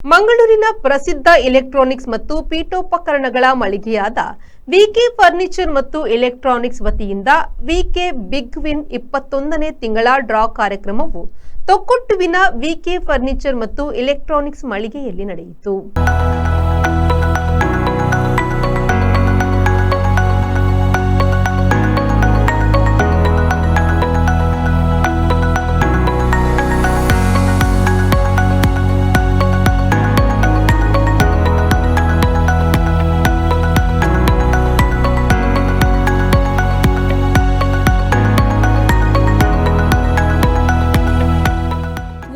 ಮಂಗಳೂರಿನ ಪ್ರಸಿದ್ಧ ಎಲೆಕ್ಟ್ರಾನಿಕ್ಸ್ ಮತ್ತು ಪೀಠೋಪಕರಣಗಳ ಮಳಿಗೆಯಾದ ವಿಕೆ ಫರ್ನಿಚರ್ ಮತ್ತು ಎಲೆಕ್ಟ್ರಾನಿಕ್ಸ್ ವತಿಯಿಂದ ವಿಕೆ ಬಿಗ್ ವಿನ್ 21ನೇ ತಿಂಗಳ ಡ್ರಾ ಕಾರ್ಯಕ್ರಮವು ತೊಕ್ಕೊಟ್ಟುವಿನ ವಿಕೆ ಫರ್ನಿಚರ್ ಮತ್ತು ಎಲೆಕ್ಟ್ರಾನಿಕ್ಸ್ ಮಳಿಗೆಯಲ್ಲಿ ನಡೆಯಿತು.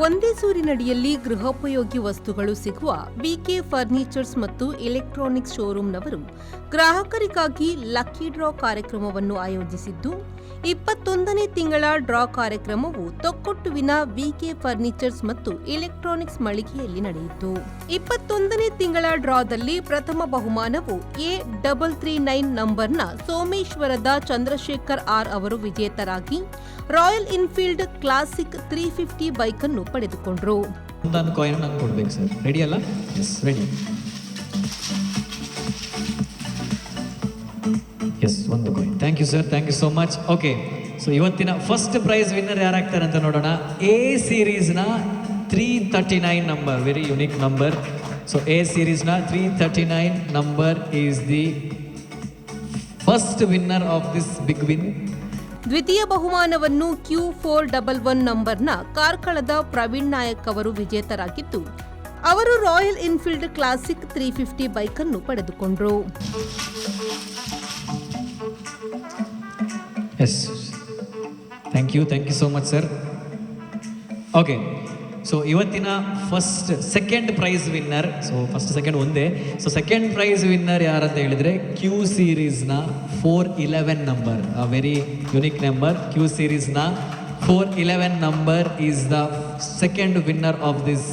ಒಂದೇ ಸೂರಿನಡಿಯಲ್ಲಿ ಗೃಹೋಪಯೋಗಿ ವಸ್ತುಗಳು ಸಿಗುವ ವಿಕೆ ಫರ್ನಿಚರ್ಸ್ ಮತ್ತು ಎಲೆಕ್ಟ್ರಾನಿಕ್ಸ್ ಶೋರೂಂನವರು ಗ್ರಾಹಕರಿಗಾಗಿ ಲಕ್ಕಿ ಡ್ರಾ ಕಾರ್ಯಕ್ರಮವನ್ನು ಆಯೋಜಿಸಿದ್ದು, 21ನೇ ತಿಂಗಳ ಡ್ರಾ ಕಾರ್ಯಕ್ರಮವು ತೊಕ್ಕೊಟ್ಟುವಿನ ವಿಕೆ ಫರ್ನಿಚರ್ಸ್ ಮತ್ತು ಎಲೆಕ್ಟ್ರಾನಿಕ್ಸ್ ಮಳಿಗೆಯಲ್ಲಿ ನಡೆಯಿತು. 21ನೇ ತಿಂಗಳ ಡ್ರಾದಲ್ಲಿ ಪ್ರಥಮ ಬಹುಮಾನವು A339 ನಂಬರ್ನ ಸೋಮೇಶ್ವರದ ಚಂದ್ರಶೇಖರ್ ಆರ್ ಅವರು ವಿಜೇತರಾಗಿ ರಾಯಲ್ ಎನ್ಫೀಲ್ಡ್ ಕ್ಲಾಸಿಕ್ 350 ಬೈಕ್ ಅನ್ನು ಪಡೆದುಕೊಂಡರು. ಒಂದು coin. Thank you sir, thank you so much. Okay, so ಇವತ್ತಿನ ಫಸ್ಟ್ ಪ್ರೈಸ್ ವಿನ್ನರ್ ಯಾರಾಗ್ತಾರೆ ಅಂತ ನೋಡೋಣ. ಎ ಸೀರೀಸ್ನ 339 number, very unique number. So A ಸೀರೀಸ್ನ 339 number is the first winner of this big win. ದ್ವಿತೀಯ ಬಹುಮಾನವನ್ನು Q411 ನಂಬರ್ನ ಕಾರ್ಕಳದ ಪ್ರವೀಣ್ ನಾಯಕ್ ಅವರು ವಿಜೇತರಾಗಿದ್ದು, ಅವರು ರಾಯಲ್ ಎನ್ಫೀಲ್ಡ್ ಕ್ಲಾಸಿಕ್ 350 ಬೈಕ್ ಅನ್ನು ಪಡೆದುಕೊಂಡರು. Yes, thank you so much sir. Okay, so ಇವತ್ತಿನ second prize winner, so first second ಒಂದೇ. ಸೊ ಸೆಕೆಂಡ್ ಪ್ರೈಸ್ ವಿನ್ನರ್ ಯಾರಂತ ಹೇಳಿದ್ರೆ ಕ್ಯೂ ಸೀರೀಸ್ನ 411 number, very unique number. Q ಸೀರೀಸ್ನ 411 number is the second winner of this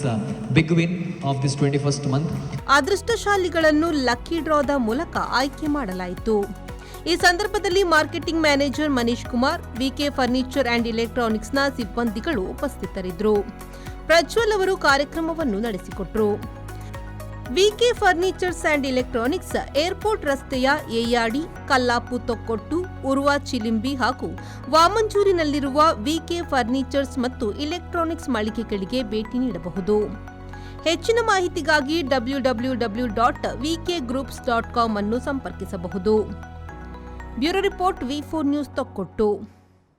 big win of this 21st month. ಅದೃಷ್ಟಶಾಲಿಗಳನ್ನು lucky ಡ್ರಾದ ಮೂಲಕ ಆಯ್ಕೆ ಮಾಡಲಾಯಿತು. ಈ ಸಂದರ್ಭದಲ್ಲಿ marketing manager Manish Kumar, VK furniture and ಎಲೆಕ್ಟ್ರಾನಿಕ್ಸ್ನ ಸಿಬ್ಬಂದಿಗಳು ಉಪಸ್ಥಿತರಿದ್ದರು. ಪ್ರಜ್ವಲ್ ಅವರು ಕಾರ್ಯಕ್ರಮವನ್ನು ನಡೆಸಿಕೊಟ್ಟರು. ವಿಕೆ ಫರ್ನಿಚರ್ಸ್ ಅಂಡ್ ಎಲೆಕ್ಟ್ರಾನಿಕ್ಸ್ ಏರ್ಪೋರ್ಟ್ ರಸ್ತೆಯ ಏಯಾಡಿ, ಕಲ್ಲಾಪು ತೊಕ್ಕೊಟ್ಟು, ಉರ್ವಾ ಚಿಲಿಂಬಿ ಹಾಗೂ ವಾಮಂಜೂರಿನಲ್ಲಿರುವ ವಿಕೆ ಫರ್ನಿಚರ್ಸ್ ಮತ್ತು ಎಲೆಕ್ಟ್ರಾನಿಕ್ಸ್ ಮಳಿಗೆಗಳಿಗೆ ಭೇಟಿ ನೀಡಬಹುದು. ಹೆಚ್ಚಿನ ಮಾಹಿತಿಗಾಗಿ www.vkgroups.com ಅನ್ನು ಸಂಪರ್ಕಿಸಬಹುದು. Bureau report V4 news Thokkottu.